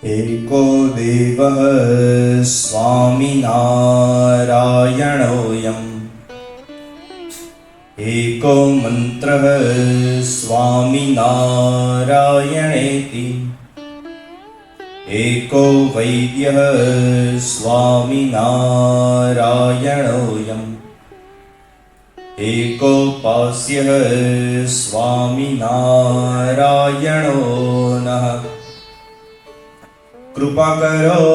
एको देवः स्वामिनारायणोऽयम् एको मन्त्रः स्वामिनारायणेति एको वैद्यः स्वामिनारायणोऽयम् एकोपास्यः स्वामिनारायणो नः। कृपा करो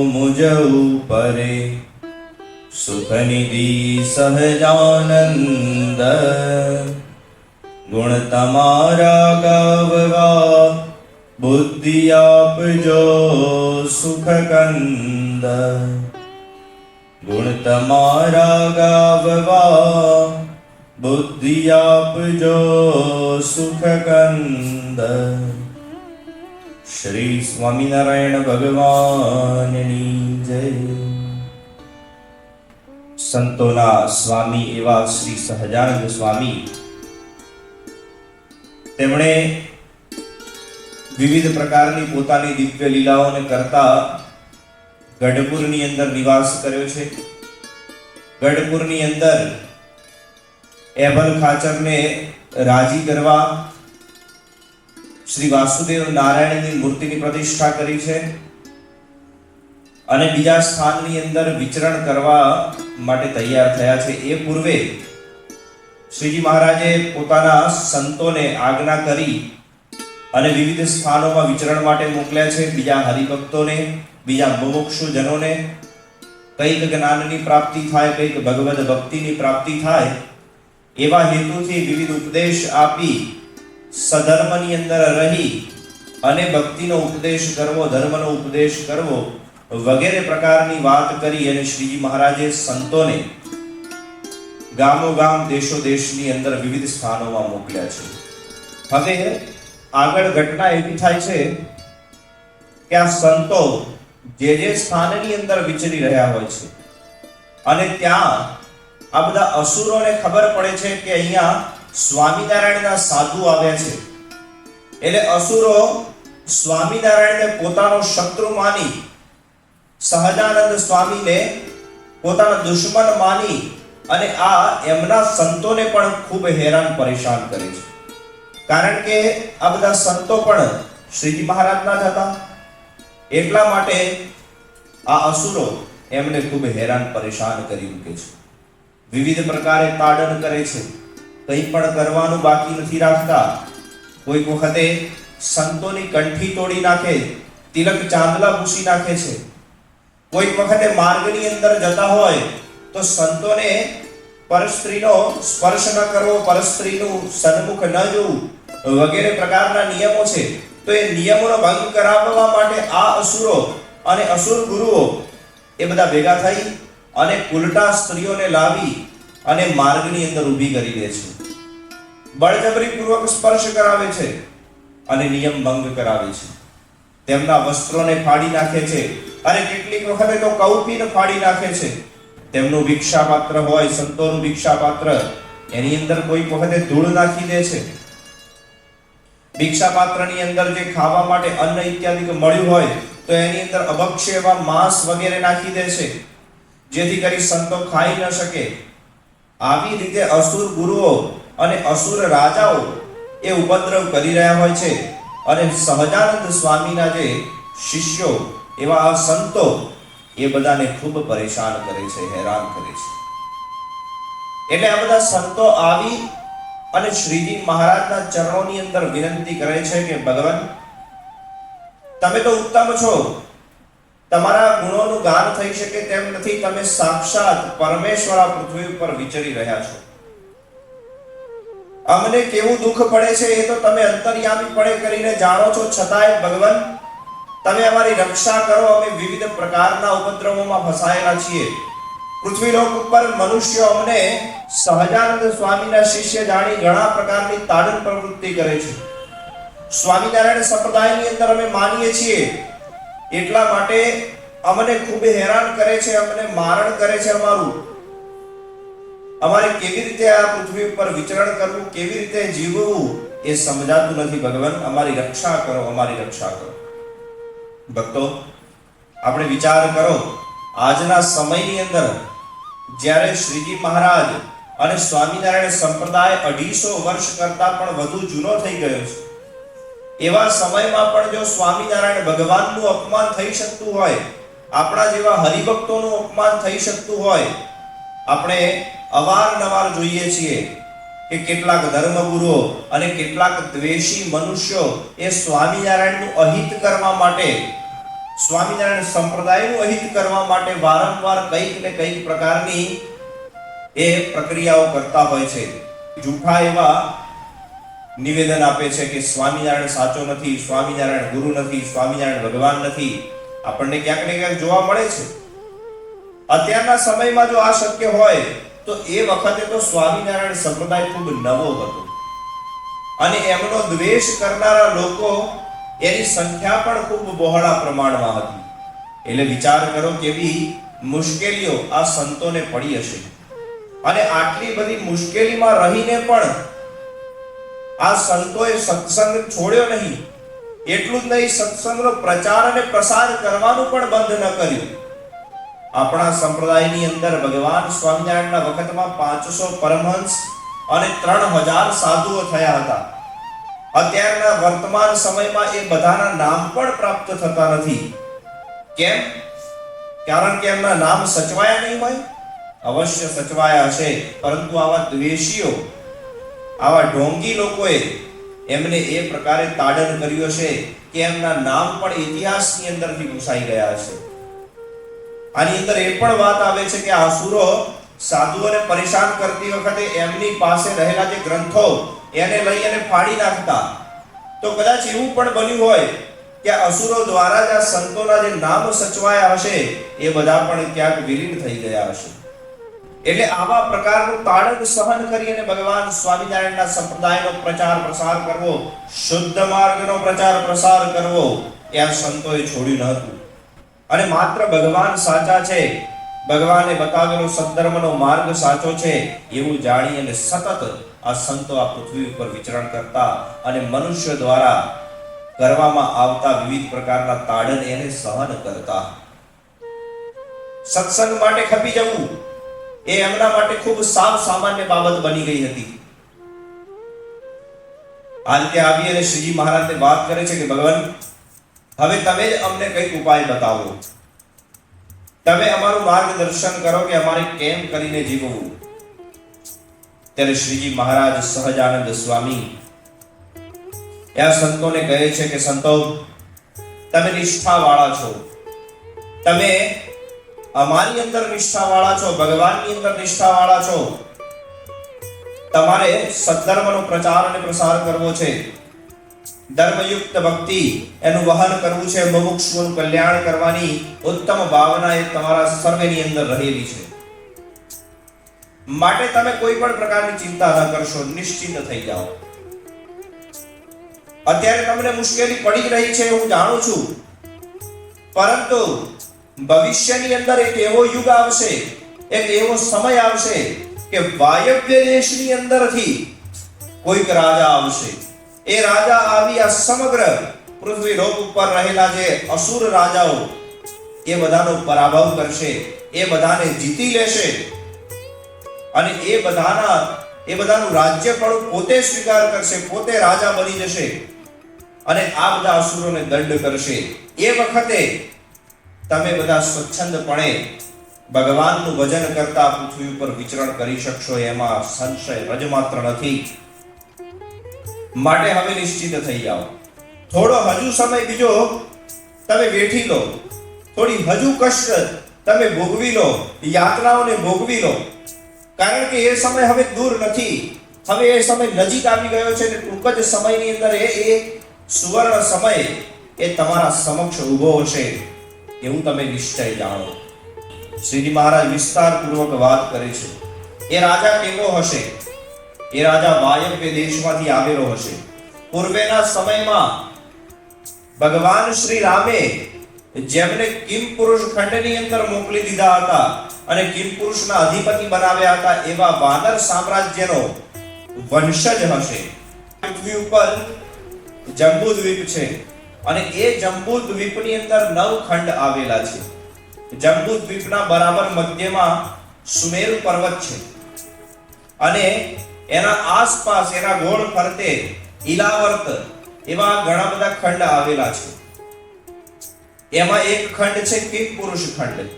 मुझ ऊपरे सुखनिधि सहजानंद गुण तमारा गाववा बुद्धि आपजो सुख कंद गुण तमारा गाववा बुद्धि आपजो सुख कंद। श्री स्वामिनारायण भगवाननी जय। संतोना स्वामी एवा श्री सहजानंद स्वामी તેમણે વિવિધ પ્રકારની પોતાની દિવ્ય લીલાઓને કરતા ગઢપુરની અંદર નિવાસ કર્યો છે। ગઢપુરની અંદર એબલ ખાચરને રાજી કરવા શ્રી વાસુદેવ નારાયણની મૂર્તિની પ્રતિષ્ઠા કરી છે અને બીજા સ્થાનની અંદર વિચરણ કરવા માટે તૈયાર થયા છે। એ પૂર્વે શ્રીજી મહારાજે પોતાના સંતોને આજ્ઞા કરી અને વિવિધ સ્થાનોમાં વિચરણ માટે મોકલ્યા છે। બીજા હરિભક્તોને, બીજા મુમુક્ષુ જનોને કઈક જ્ઞાનની પ્રાપ્તિ થાય, કઈક ભગવદ ભક્તિની પ્રાપ્તિ થાય એવા હેતુથી વિવિધ ઉપદેશ આપી સધર્મની અંદર રહી અને ભક્તિનો ઉપદેશ કરવો, ધર્મનો ઉપદેશ કરવો વગેરે પ્રકારની વાત કરી અને શ્રીજી મહારાજે સંતોને ગામો ગામ દેશો દેશની અંદર વિવિધ સ્થાનોમાં મોકલ્યા છે। હવે આગળ ઘટના એવી થાય છે કે આ સંતો જે જે સ્થાનની અંદર વિચરી રહ્યા હોય છે અને ત્યાં આ બધા અસુરોને ખબર પડે છે કે અહીંયા સ્વામિનારાયણના સાધુ આવ્યા છે, એટલે અસુરો સ્વામિનારાયણને પોતાનો શત્રુ માની સહજાનંદ સ્વામીને પોતાના દુશ્મન માની અને આ એમના સંતોને પણ ખૂબ હેરાન પરેશાન કરે છે। કારણ કે આ બધા સંતો પણ શ્રીજી મહારાજના જ હતા, એટલા માટે આ અસુરો એમને ખૂબ હેરાન પરેશાન કરી મૂકે છે। વિવિધ પ્રકારે તાડન કરે છે, કંઈ પણ કરવાનું બાકી નથી રાખતા। કોઈક વખતે સંતોની કંઠી તોડી નાખે, તિલક ચાંદલા પૂછી નાખે છે। કોઈક વખતે માર્ગની અંદર જતા હોય તો સંતોને પરસ્ત્રીનો સ્પર્શ ન કરવો, પરસ્ત્રીનું સન્મુખ ન જોવું વગેરે પ્રકારના નિયમો છે। તો એ નિયમોનો ભંગ કરાવવા માટે આ અસુરો અને અસુર ગુરુઓ એ બધા ભેગા થઈ અને ઉલટા સ્ત્રીઓને લાવી અને માર્ગની અંદર ઊભી કરી દે છે, બળજબરી પૂર્વક સ્પર્શ કરાવે છે અને નિયમ ભંગ કરાવે છે। તેમના વસ્ત્રોને ફાડી નાખે છે અને કેટલીક વખતે તો કૌપીને ફાડી નાખે છે। તેમનું ભિક્ષાપાત્ર હોય, સંતોનું ભિક્ષાપાત્ર, એની અંદર કોઈ વખતે ધૂળ નાખી દે છે। ભિક્ષાપાત્રની અંદર જે ખાવા માટે અન્ન ઇત્યાદિ મળ્યું હોય તો એની અંદર અભક્ષ્ય એવા માંસ વગેરે નાખી દે છે, જેથી કરી સંતો ખાઈ ન શકે। આવી રીતે અસુર ગુરુઓ અને અસુર રાજાઓ એ ઉપદ્રવ કરી રહ્યા હોય છે અને સહજાનંદ સ્વામીના જે શિષ્યો એવા આ સંતો એ બધાને ખૂબ પરેશાન કરે છે, હેરાન કરે છે। એટલે આ બધા સંતો આવી અને શ્રીજી મહારાજના ચરણોની અંદર વિનંતી કરે છે કે ભગવાન, તમે તો ઉત્તમ છો, તમારા ગુણોનું ગાન થઈ શકે તેમ નથી, તમે સાક્ષાત પરમેશ્વર આ પૃથ્વી ઉપર વિચરી રહ્યા છો। અમને કેવું દુઃખ પડે છે એ તો તમે અંતર્યામી પડે કરીને જાણો છો, છતાંય ભગવાન તમે અમારી રક્ષા કરો, અમે વિવિધ પ્રકારના ઉપદ્રવોમાં ફસાયેલા છીએ। પૃથ્વીલોક ઉપર મનુષ્યો અમને સહજાનંદ સ્વામીના શિષ્ય જાણી ઘણા પ્રકારની તાડન પ્રવૃત્તિ કરે છે। સ્વામિનારાયણ સંપ્રદાયની અંદર અમે માનીએ છીએ એટલા માટે અમને ખૂબ હેરાન કરે છે, અમને મારણ કરે છે। અમારે કેવી રીતે આ પૃથ્વી ઉપર વિચરણ કરવું, કેવી રીતે જીવવું એ સમજાતું નથી। ભગવાન અમારી રક્ષા કરો, અમારી રક્ષા કરો। ભક્તો, આપણે વિચાર કરો, આજના સમયની અંદર જ્યારે શ્રીજી મહારાજ અને સ્વામિનારાયણ સંપ્રદાય 250 વર્ષ કરતા પણ વધુ જૂનો થઈ ગયો છે, એવા સમયમાં પણ જો સ્વામિનારાયણ ભગવાનનું અપમાન થઈ શકતું હોય, આપણા જેવા હરિભક્તોનું અપમાન થઈ શકતું હોય, આપણે અવારનવાર જોઈએ છીએ કે કેટલાક ધર્મગુરુઓ અને કેટલાક દ્વેષી મનુષ્યો એ સ્વામિનારાયણનું અહિત કરવા માટે, સ્વામિનારાયણ સંપ્રદાયનું અહિત કરવા માટે વારંવાર કંઈક ને કંઈક પ્રકારની એ પ્રક્રિયાઓ કરતા હોય છે. જૂઠા એવા નિવેદન આપે છે કે સ્વામિનારાયણ સાચો નથી, સ્વામિનારાયણ ગુરુ નથી, સ્વામિનારાયણ ભગવાન નથી. આપણને ક્યાંક ને ક્યાંક જોવા મળે છે. અત્યારના સમયમાં જો આ શક્ય હોય તો એ વખતે તો સ્વામિનારાયણ સંપ્રદાય ખૂબ નવો હતો અને એમનો દ્વેષ કરનારા લોકો એની સંખ્યા પણ ખૂબ બહોળા પ્રમાણમાં હતી. એટલે વિચાર કરો કેવી મુશ્કેલીઓ આ સંતોને પડી હશે. અને આટલી બધી મુશ્કેલીમાં રહીને પણ આ સંતોએ સત્સંગ છોડ્યો નહીં. એટલું જ નહીં, સત્સંગનો પ્રચાર અને પ્રસાર કરવાનું પણ બંધ ન કર્યું. આપણા સંપ્રદાયની અંદર ભગવાન સ્વામિનારાયણના વખતમાં 500 પરમહંસ અને 3000 સાધુઓ થયા હતા. અત્યારના વર્તમાન સમયમાં એ બધાના નામ પણ પ્રાપ્ત થતા નથી. કેમ? કારણ કે એમના નામ સચવાયા નહીં હોય. અવશ્ય સચવાયા હશે, પરંતુ આવા દ્વેષીઓ, આવા ઢોંગી લોકોએ એમને એ પ્રકારે તાડન કર્યું હશે કે એમના નામ પણ ઇતિહાસની અંદરથી ભૂસાઈ ગયા હશે. આની અંદર એ પણ વાત આવે છે કે આસુરો સાધુઓને પરેશાન કરતી વખતે એમની પાસે રહેલા જે ગ્રંથો એને લઈ અને ફાડી નાખતા. તો કદાચ એવું પણ બન્યું હોય કે અસુરો દ્વારા જ આ સંતોના જે નામ સચવાયા હશે એ બધા પણ ક્યાંક વિલીન થઈ ગયા હશે. એટલે આવા પ્રકારનું તાડન સહન કરી અને ભગવાન સ્વામિનારાયણના સંપ્રદાયનો પ્રચાર પ્રસાર કરવો, શુદ્ધ માર્ગનો પ્રચાર પ્રસાર કરવો, એ આ સંતોએ છોડ્યું ન હતું. અને માત્ર ભગવાન સાચા છે, ભગવાને બતાવેલો સદ્ધર્મનો માર્ગ સાચો છે એવું જાણી અને સતત આ સંતો આ પૃથ્વી ઉપર વિચરણ કરતા અને મનુષ્ય દ્વારા કરવામાં આવતા વિવિધ પ્રકારના તાડન એને સહન કરતા. સત્સંગ માટે ખપી જવું એ એમના માટે ખૂબ સાવ સામાન્ય બાબત બની ગઈ હતી. આ રીતે આવી અને શ્રીજી મહારાજને વાત કરે છે કે ભગવાન, હવે તમે જ અમને કંઈક ઉપાય બતાવો, તમે અમારું માર્ગદર્શન કરો કે અમારે કેમ કરીને જીવવું. ત્યારે શ્રીજી મહારાજ સહજાનંદ સ્વામી આ સંતોને કહે છે કે સંતો, તમે નિષ્ઠાવાળા છો, તમે અમારી અંદર નિષ્ઠાવાળા છો, ભગવાનની અંદર નિષ્ઠાવાળા છો. તમારે સદ્ધર્મનો પ્રચાર અને પ્રસાર કરવો છે, ધર્મયુક્ત ભક્તિ એનું વહન કરવું છે, મુમુક્ષુઓનું કલ્યાણ કરવાની ઉત્તમ ભાવના એ તમારા સર્વેની અંદર રહેલી છે. માટે તમે કોઈ પણ પ્રકારની ચિંતા ન કરશો, નિશ્ચિંત થઈ જાઓ. અત્યારે તમને મુશ્કેલી પડી રહી છે હું જાણું છું, પરંતુ ભવિષ્યની અંદર એક એવો યુગ આવશે, એક એવો સમય આવશે કે વાયવ્ય દેશની અંદરથી કોઈક રાજા આવશે. એ રાજા આવી આ સમગ્ર પૃથ્વી લોક ઉપર રહેલા જે અસુર રાજાઓ એ બધાનો પરાભવ કરશે, એ બધાને જીતી લેશે અને એ બધાનું રાજ્ય પણ પોતે સ્વીકાર કરશે, પોતે રાજા બની જશે અને આ બધા અસુરોને દંડ કરશે. એ વખતે તમે બધા સ્વચ્છંદપણે ભગવાનનું ભજન કરતા પૃથ્વી ઉપર વિચરણ કરી શકશો, એમાં સંશય રજ માત્ર નથી. માટે હવે નિશ્ચિત થઈ જાઓ. થોડો હજુ સમય બીજો તમે બેઠી લો, થોડી હજુ કષ્ટ તમે ભોગવી લો, યાતનાઓને ભોગવી લો, કારણ કે એ સમય હવે દૂર નથી. હવે એ સમય નજીક આવી ગયો છે અને ટૂંક જ સમયની અંદર એ સુવર્ણ સમય એ તમારા સમક્ષ ઊભો હશે એવું તમે નિશ્ચય જાણો. શ્રીજી મહારાજ વિસ્તારપૂર્વક વાત કરે છે. એ રાજા કેવો હશે? એ રાજા વાયવ્ય દેશમાંથી આવેલો હશે. પૂર્વેના સમયમાં ભગવાન શ્રી રામે જેમને કિમ પુરુષ ખંડની અંદર મોકલી દીધા હતા અને કિમ પુરુષના અધિપતિ બનાવ્યા હતા, એવા વાનર સામ્રાજ્યનો વંશજ હશે. પૃથ્વી ઉપર જંબુદ્વીપ છે, અને એ જંબુ દ્વીપની અંદર 9 ખંડ આવેલા છે. જંબુ દ્વીપના બરાબર મધ્યમાં સુમેરુ પર્વત છે અને એના આસપાસ એના ગોળ ફરતે ઈલાવર્ત એવા ઘણા બધા ખંડ આવેલા છે. એમાં એક ખંડ છે કિમપુરુષ ખંડ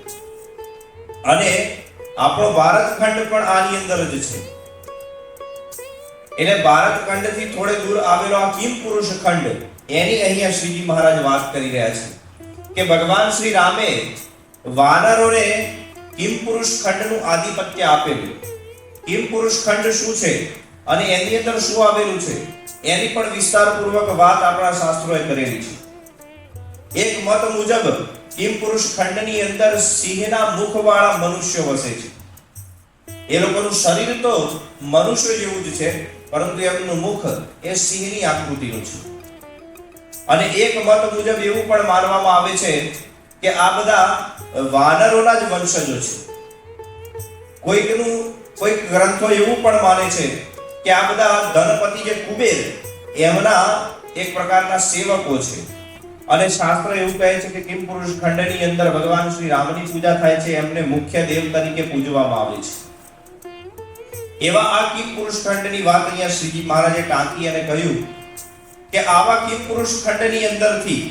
અને આપણો ભારત ખંડ પણ આની અંદર જ છે. એટલે ભારત ખંડથી થોડે દૂર આવેલો આ કિમપુરુષ ખંડ એની અહીંયા શ્રીજી મહારાજ વાત કરી રહ્યા છે કે ભગવાન શ્રી રામે વાનરોને કિમપુરુષ ખંડનું આધિપત્ય આપેલું. કિમપુરુષ ખંડ શું છે અને એની અંદર શું આવેલું છે એની પણ વિસ્તારપૂર્વક વાત આપણા શાસ્ત્રોએ કરેલી છે. એક મત મુજબ કિમપુરુષ ખંડની અંદર સિંહના મુખવાળા મનુષ્યો વસે છે. એ લોકોનું શરીર તો મનુષ્ય જેવું જ છે, પરંતુ એમનું મુખ એ સિંહની આકૃતિનું છે. અને એક મત મુજબ એવું પણ માનવામાં આવે છે કે આ બધા વાનરોના જ વંશજો છે. કોઈક ગ્રંથો એવું પણ માને છે કે આ બધા ધનપતિ જે કુબેર એમના એક પ્રકારના સેવકો છે. અને શાસ્ત્ર એવું કહે છે કે કિમપુરુષ ખંડની અંદર ભગવાન શ્રી રામની પૂજા થાય છે, એમને મુખ્ય દેવ તરીકે પૂજવામાં આવે છે. એવા આ કિમપુરુષ ખંડની વાત અહીંયા શ્રીજી મહારાજે ટાંકી અને કહ્યું કે આવા કિમપુરુષ ખંડની અંદરથી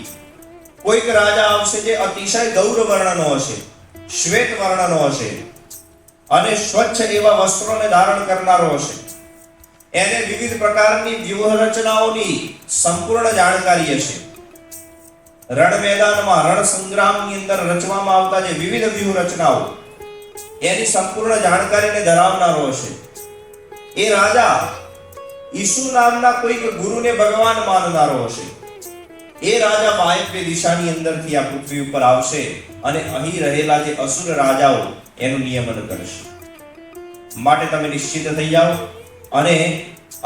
કોઈક રાજા આવશે જે અતિશય ગૌર વર્ણનો હશે, શ્વેત વર્ણનો હશે અને સ્વચ્છ એવા વસ્ત્રોને ધારણ કરનારો હશે. એને વિવિધ પ્રકારની વ્યૂહ રચનાઓની સંપૂર્ણ જાણકારી હશે. રણ મેદાનમાં રણ સંગ્રામની અંદર રચવામાં આવતા જે વિવિધ વ્યૂહ રચનાઓ એની સંપૂર્ણ જાણકારીને ધરાવનારો હશે. એ રાજા ઈસુ નામના કોઈક ગુરુને ભગવાન માનનારો હશે. એ રાજા વાયવ્ય દિશાની અંદરથી આ પૃથ્વી ઉપર આવશે અને અહીં રહેલા જે અસુર રાજાઓ એનું નિયમન કરશે. માટે તમે નિશ્ચિત થઈ જાઓ અને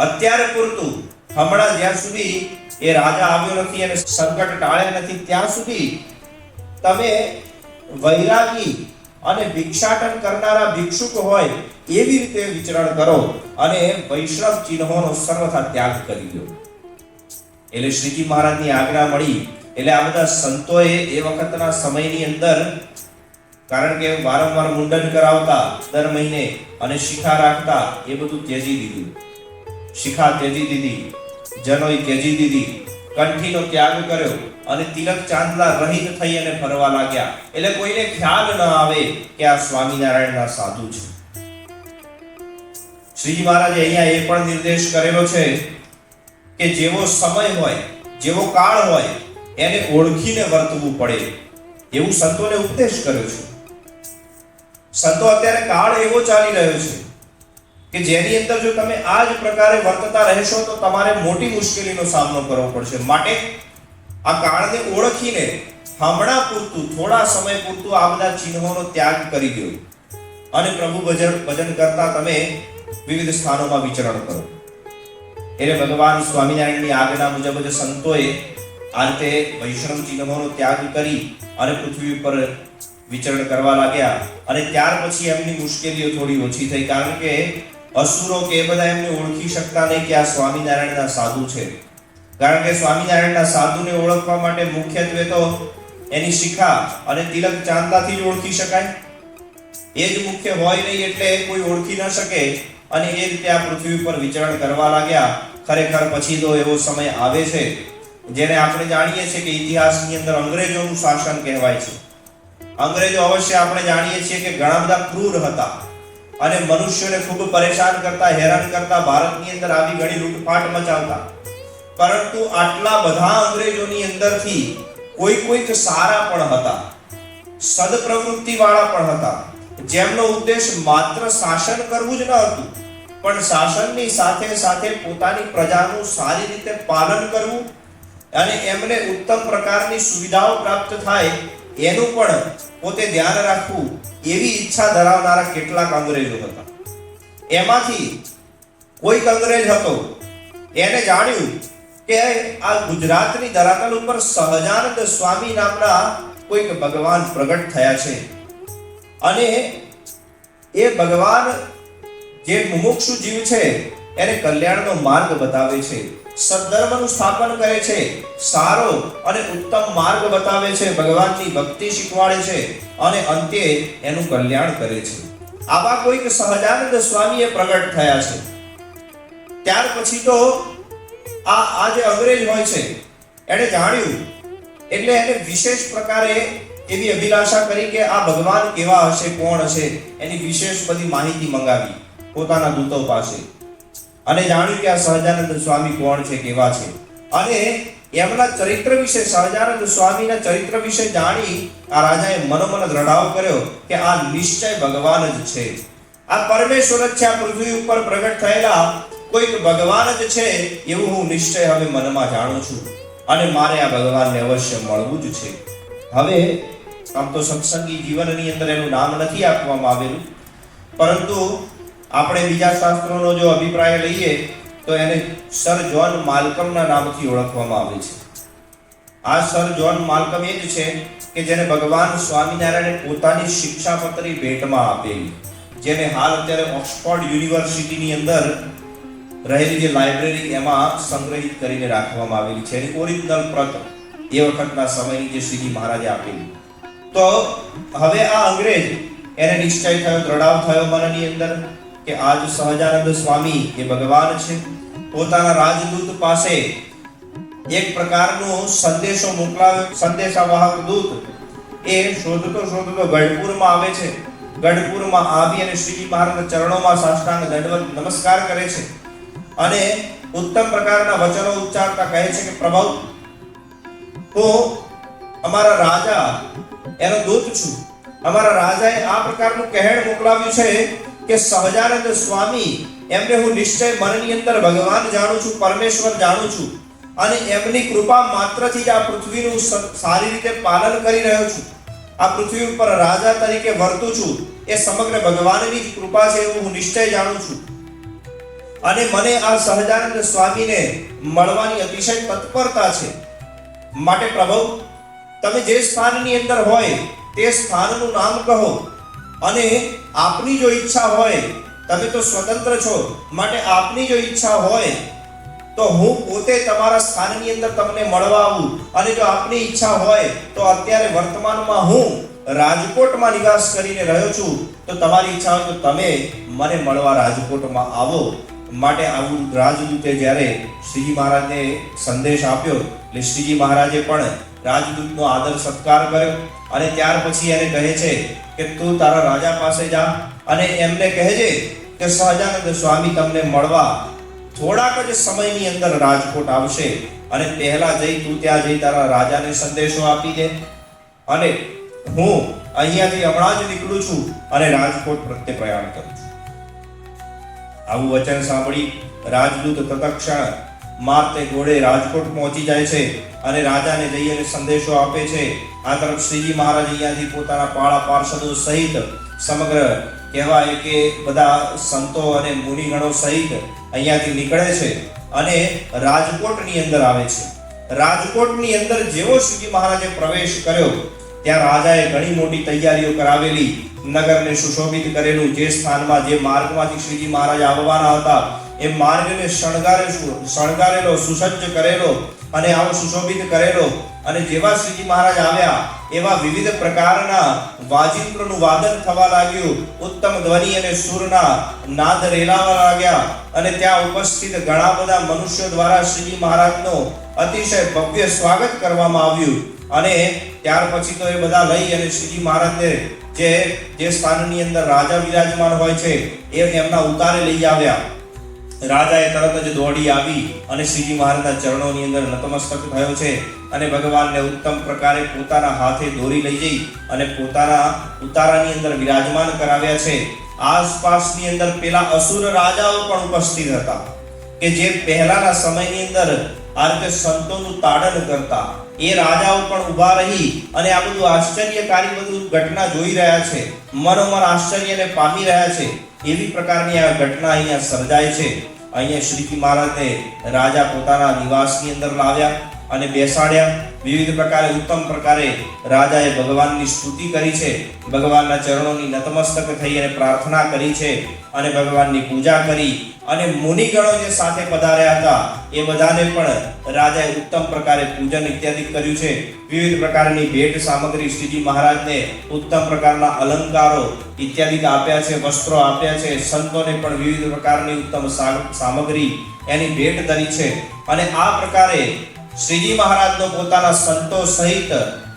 અત્યારે પૂરતું હમણાં જ્યાં સુધી એ રાજા આવ્યો નથી અને સંકટ ટાળ્યા નથી ત્યાં સુધી તમે વૈરાગી અને ભિક્ષાટન કરનારા ભિક્ષુક હોય એવી રીતે વિચરણ કરો અને વૈષ્ણવ ચિહ્નોનો સર્વથા ત્યાગ કરી દો. એટલે શ્રીજી મહારાજની આજ્ઞા મળી એટલે આ બધા સંતોએ એ વખતના સમયની અંદર, કારણ કે વારંવાર મુંડન કરાવતા દર મહિને અને શિખા રાખતા, એ બધું ત્યજી દીધું. શિખા ત્યજી દીધી, જનોઈ ત્યજી દીધી, કંઠીનો ત્યાગ કર્યો અને તિલક ચાંદલા રહિત થઈ અને ફરવા લાગ્યા. એટલે કોઈને ખ્યાલ ન આવે કે આ સ્વામિનારાયણના સાધુ છે. શ્રીજી મહારાજે અહીંયા એ પણ નિર્દેશ કરેલો છે કે જેવો સમય હોય, જેવો કાળ હોય એને ઓળખીને વર્તવું પડે, એવું સંતોને ઉપદેશ કર્યો છે. સંતો અત્યારે કાળ એવો ચાલી રહ્યો છે કે જેની અંદર જો તમે આ જ પ્રકારે વર્તતા રહેશો તો તમારે મોટી મુશ્કેલીનો સામનો કરવો પડશે. માટે આ કાળને ઓળખીને હમણાં પૂરતું, થોડા સમય પૂરતું આ બધા ચિહ્નોનો ત્યાગ કરી દો અને પ્રભુ ભજન કરતા તમે વિવિધ સ્થાનોમાં વિચરણ કરો. એટલે ભગવાન સ્વામિનારાયણની આજ્ઞા મુજબ જ સંતોએ આ રીતે વૈષ્ણવ ચિહ્નોનો ત્યાગ કરી અને પૃથ્વી ઉપર વિચરણ કરવા લાગ્યા. અને ત્યાર પછી એમની મુશ્કેલીઓ થોડી ઓછી થઈ, કારણ કે અસુરો કે એ બધા એમને ઓળખી શકતા નહીં કે આ સ્વામિનારાયણના સાધુ છે. કારણ કે સ્વામિનારાયણના સાધુને ઓળખવા માટે મુખ્યત્વે તો એની શિખા અને તિલક ચાંદલાથી જ ઓળખી શકાય. એ જ મુખ્ય હોય નહીં એટલે કોઈ ઓળખી ન શકે અને એ રીતે આ પૃથ્વી ઉપર વિચરણ કરવા લાગ્યા. ખરેખર પછી તો એવો સમય આવે છે જેને આપણે જાણીએ છીએ કે ઇતિહાસની અંદર અંગ્રેજોનું શાસન કહેવાય છે. અંગ્રેજો અવશ્ય આપણે જાણીએ છીએ કે ઘણા બધા ક્રૂર હતા અને મનુષ્યોને ખૂબ પરેશાન કરતા, હેરાન કરતા, ભારતની અંદર આવી ઘણી લૂંટફાટ મચાવતા. પરંતુ આટલા બધા અંગ્રેજોની અંદરથી કોઈક સારા પણ હતા, સદપ્રવૃત્તિ વાળા પણ હતા, જેમનો ઉદ્દેશ માત્ર શાસન કરવું જ ન હતું, પણ શાસનની સાથે સાથે પોતાની પ્રજાનું સારી રીતે પાલન કરવું અને એમને ઉત્તમ પ્રકારની સુવિધાઓ પ્રાપ્ત થાય એનું પણ પોતે ધ્યાન રાખવું, એવી ઈચ્છા ધરાવનારા કેટલાક અંગ્રેજો હતા. એમાંથી કોઈક અંગ્રેજ હતો, એને જાણ્યું કે આ ગુજરાતની ધરાતલ ઉપર સહજાનંદ સ્વામી નામના કોઈક ભગવાન પ્રગટ થયા છે અને એ ભગવાન જે મુમુક્ષુ જીવ છે એને કલ્યાણનો માર્ગ બતાવે છે. સદ્ધર્મનું સ્થાપન કરે છે, સારો અને ઉત્તમ માર્ગ બતાવે છે, ભગવાનની ભક્તિ શીખવાડે છે અને અંતે એનું કલ્યાણ કરે છે. આવા કોઈક સહજાનંદ સ્વામીએ પ્રગટ થયા છે. ત્યાર પછી તો આ જે અંગ્રેજ હોય છે એને જાણ્યું એટલે એને વિશેષ પ્રકારે એવી અભિલાષા કરી કે આ ભગવાન કેવા હશે, કોણ હશે, એની વિશેષ બધી માહિતી મંગાવી પોતાના દૂતો પાસે અને જાણ્યું કે આ સહજાનંદ સ્વામી કોણ છે, કેવા છે. અને એમના ચરિત્ર વિશે, સહજાનંદ સ્વામીના ચરિત્ર વિશે જાણી આ રાજાએ મનોમન દ્રઢાવ કર્યો કે આ નિશ્ચય ભગવાન જ છે, આ પરમેશ્વર જ છે, આ પૃથ્વી ઉપર પ્રગટ થયેલા કોઈક ભગવાન જ છે એવું હું નિશ્ચય હવે મનમાં જાણું છું અને મારે આ ભગવાનને અવશ્ય મળવું જ છે. હવે આમ તો સત્સંગી જીવનની અંદર એનું નામ નથી આપવામાં આવેલું, પરંતુ આપણે બીજા શાસ્ત્રોનો જો અભિપ્રાય લઈએ તો એને સર જ્હોન માલ્કમના નામથી ઓળખવામાં આવે છે. આ સર જ્હોન માલ્કમ એ જ છે કે જેને ભગવાન સ્વામિનારાયણે પોતાની શિક્ષાપત્રી ભેટમાં આપેલી, જેને હાલ અત્યારે ઓક્સફોર્ડ યુનિવર્સિટીની અંદર રહેલી જે લાઇબ્રેરી એમાં સંગ્રહિત કરીને રાખવામાં આવેલી છે, એની ઓરિજિનલ પ્રત એ વખતના સમયની જે શ્રીજી મહારાજે આપેલી. તો હવે આ અંગ્રેજ એને નિશ્ચય થયો, દ્રઢાવ થયો મનની અંદર કે આજ સહજાનંદ સ્વામી એ ભગવાન છે. પોતાના રાજદૂત પાસે એક પ્રકારનો સંદેશો મોકલાવ્યો. સંદેશાવાહક દૂત એ શોધતો ગઢપુરમાં આવે છે. ગઢપુરમાં આવી અને શ્રીજી મહારાજના ચરણોમાં સાષ્ટાંગ દંડવત નમસ્કાર કરે છે અને ઉત્તમ પ્રકારના વચનો ઉચ્ચારતા કહે છે કે પ્રભુ, હું અમારા રાજા એનો દૂત છું. અમારા રાજાએ આ પ્રકારનું કહેણ મોકલાવ્યું છે કે સહજાનંદ સ્વામી એમને હું નિશ્ચય મનની અંદર ભગવાન જાણું છું, પરમેશ્વર જાણું છું અને એમની કૃપા માત્રથી જ આ પૃથ્વીનું સારી રીતે પાલન કરી રહ્યો છું. આ પૃથ્વી ઉપર રાજા તરીકે વર્તું છું એ સમગ્ર ભગવાનની જ કૃપા છે એવું હું નિશ્ચય જાણું છું અને મને આ સહજાનંદ સ્વામીને મળવાની અતિશય તત્પરતા છે. માટે પ્રભુ, તમે જે સ્થાનની અંદર હોય તે સ્થાનનું નામ કહો અને આપની જો ઈચ્છા હોય, તમે તો સ્વતંત્ર છો, માટે આપની જો ઈચ્છા હોય તો હું પોતે તમારા સ્થાનની અંદર તમને મળવા આવું અને જો આપની ઈચ્છા હોય તો અત્યારે વર્તમાનમાં હું રાજકોટમાં નિવાસ કરીને રહ્યો છું, તો તમારી ઈચ્છા હોય તો તમે મને મળવા રાજકોટમાં આવો. માટે આવું રાજદૂતે જ્યારે શ્રીજી મહારાજને સંદેશ આપ્યો એટલે શ્રીજી મહારાજે પણ રાજદૂતનો આદર સત્કાર કર્યો અને ત્યાર પછી એને કહે છે કે તું તારા રાજા પાસે જા અને એમને કહેજે કે સહજાનંદ સ્વામી તમને મળવા થોડાક જ સમયની અંદર રાજકોટ આવશે અને પહેલા જઈ તું ત્યાં જઈ તારા રાજાને સંદેશો આપી દે અને હું અહીંયાથી હમણાં જ નીકળું છું અને રાજકોટ પ્રત્યે પ્રયાણ કરું છું. આવું વચન સાંભળી રાજદૂત તત્ક્ષણ મારતે ઘોડે રાજકોટ પહોંચી જાય છે અને રાજાને જઈ અને સંદેશો આપે છે. આ તરફ શ્રીજી મહારાજ અહીંયાથી પોતાના પાળા પાર્ષદો સહિત સમગ્ર કહેવાય કે બધા સંતો અને મુનિગણો સહિત અહીંયાથી નીકળે છે અને રાજકોટની અંદર આવે છે. રાજકોટની અંદર જેવો શ્રીજી મહારાજે પ્રવેશ કર્યો ત્યાં રાજાએ ઘણી મોટી તૈયારીઓ કરાવેલી, નગરને સુશોભિત કરેલું, જે સ્થાનમાં જે માર્ગમાંથી શ્રીજી મહારાજ આવવાના હતા એ માર્ગને શણગારેલો, સુસજ્જ કરેલો અને આવો સુશોભિત કરેલો અને જેવા શ્રીજી મહારાજ આવ્યા એવા વિવિધ પ્રકારના વાજિંત્રનું વાદન થવા લાગ્યું, ઉત્તમ ધ્વનિ અને સુરના નાદ રેલાવા લાગ્યા અને ત્યાં ઉપસ્થિત ઘણા બધા મનુષ્યો દ્વારા શ્રીજી મહારાજનો અતિશય ભવ્ય સ્વાગત કરવામાં આવ્યું અને ત્યાર પછી તો એ બધા લઈ અને શ્રીજી મહારાજને જે સ્થાનની અંદર રાજા વિરાજમાન હોય છે એ એમના ઉતારે લઈ આવ્યા. રાજાએ તરત જ દોડી આવી અને શ્રીજી મહારાજના ચરણોની અંદર નતમસ્તક થયો છે અને ભગવાનને ઉત્તમ પ્રકારે પોતાના હાથે દોરી લઈ જઈ અને પોતાના ઉતારાની અંદર વિરાજમાન કરાવ્યા છે. આસપાસની અંદર પેલા અસુર રાજાઓ પણ ઉપસ્થિત હતા કે જે પહેલાના સમયની અંદર આ રીતે સંતોનું તાડન કરતા. એ રાજાઓ પણ ઊભા રહી અને આ બધું આશ્ચર્યકારી બધું ઘટના જોઈ રહ્યા છે, મનોમન આશ્ચર્યને પામી રહ્યા છે. એવી પ્રકારની આ ઘટના અહીંયા સર્જાય છે. અહીંયા શ્રીજી મહારાજને રાજા પોતાના નિવાસની અંદર લાવ્યા અને બેસાડ્યા વિવિધ પ્રકારે ઉત્તમ પ્રકારે રાજાએ ભગવાનની સ્તુતિ કરી છે, ભગવાનના ચરણોની નતમસ્તક થઈ અને પ્રાર્થના કરી છે અને ભગવાનની પૂજા કરી અને મુનિગણો જે સાથે પધાર્યા હતા એ બધાને પણ રાજાએ ઉત્તમ પ્રકારે પૂજન ઇત્યાદિ કર્યું છે. વિવિધ પ્રકારની ભેટ સામગ્રી શ્રીજી મહારાજને ઉત્તમ પ્રકારના અલંકારો ઇત્યાદિ આપ્યા છે, વસ્ત્રો આપ્યા છે. સંતોને પણ વિવિધ પ્રકારની ઉત્તમ સામગ્રી એની ભેટ ધરી છે. અને આ પ્રકારે શ્રીજી મહારાજનો પોતાના સંતો સહિત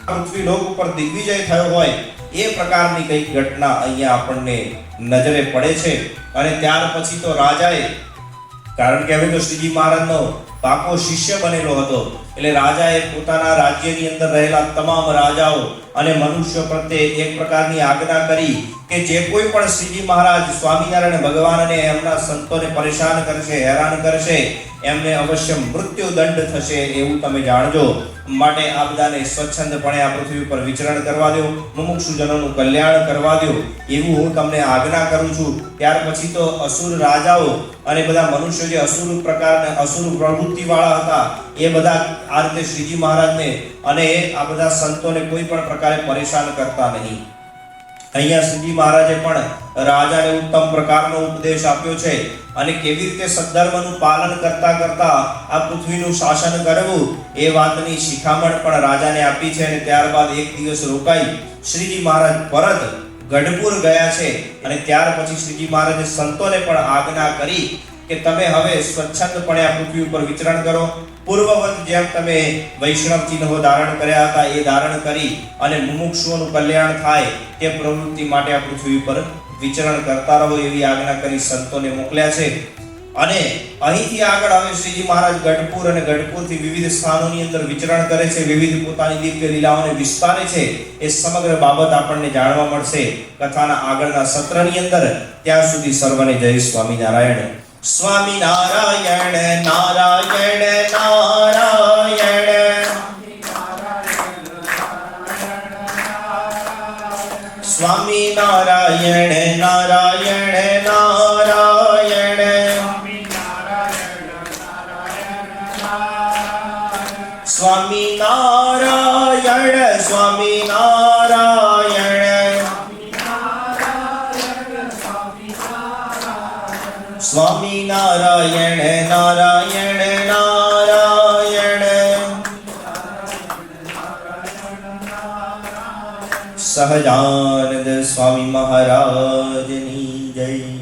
પૃથ્વી લોક ઉપર દિગ્વિજય થયો હોય એ પ્રકારની કઈક ઘટના અહીંયા આપણને નજરે પડે છે. અને ત્યાર પછી તો રાજાએ, કારણ કે હવે તો શ્રીજી મહારાજનો પાકો શિષ્ય બનેલો હતો, એટલે રાજાએ પોતાના રાજ્યની અંદર રહેલા તમામ રાજાઓ અને મનુષ્યો પ્રત્યે એક પ્રકારની આજ્ઞા કરી કે જે કોઈ પણ શ્રીજી મહારાજ સ્વામિનારાયણ ભગવાન અને એમના સંતોને પરેશાન કરશે, હેરાન કરશે, એમને અવશ્ય મૃત્યુ દંડ થશે એવું તમે જાણજો. માટે આ બધાને સ્વચ્છંદપણે આ પૃથ્વી પર વિચરણ કરવા દો, મુમુક્ષુજનોનું કલ્યાણ કરવા દો એવું હું તમને આજ્ઞા કરું છું. ત્યાર પછી તો અસુર રાજાઓ અને બધા મનુષ્યો જે અસુર પ્રકારના અસુર પ્રવૃત્તિ વાળા હતા એ બધા આ રીતે શ્રીજી મહારાજને અને આ બધા સંતોને કોઈ પણ પ્રકારે પરેશાન કરતા નહીં. અહીંયા શ્રીજી મહારાજે પણ રાજાને ઉત્તમ પ્રકારનો ઉપદેશ આપ્યો છે અને કેવી રીતે સદ્ધર્મનું પાલન કરતા કરતા આ પૃથ્વીનું શાસન કરવું એ વાતની શિખામણ પણ રાજાને આપી છે. અને ત્યારબાદ એક દિવસ રોકાઈ શ્રીજી મહારાજ પરત ગઢપુર ગયા છે. અને ત્યાર પછી શ્રીજી મહારાજે સંતોને પણ આજ્ઞા કરી કે તમે હવે સ્વચ્છંદપણે આ પૃથ્વી ઉપર વિચરણ કરો. પૂર્વવત જેમ તમે વૈષ્ણવ ચિહ્નો ધારણ કર્યા હતા એ ધારણ કરી અને મુમુક્ષુઓનું કલ્યાણ થાય તે પ્રવૃત્તિ માટે આ પૃથ્વી ઉપર વિચરણ કરતા રહો એવી આજ્ઞા કરી સંતોને મોકલ્યા છે. અને અહીંથી આગળ હવે શ્રીજી મહારાજ ગઢપુર અને ગઢપુરથી વિવિધ સ્થાનોની અંદર વિચરણ કરે છે, વિવિધ પોતાની દિવ્ય લીલાઓને વિસ્તારે છે. એ સમગ્ર બાબત આપણને જાણવા મળશે કથાના આગળના સત્રની અંદર. ત્યાં સુધી સર્વને જય સ્વામિનારાયણ. સ્વામિનારાયણ નારાયણ નારાયણ, સ્વામિનારાયણ નારાયણ નારાયણ, સ્વામિનારાયણ સ્વામિનારાયણ, સ્વામિનારાયણ નારાયણ નારાયણ. સહજાનંદ સ્વામી મહારાજની જય.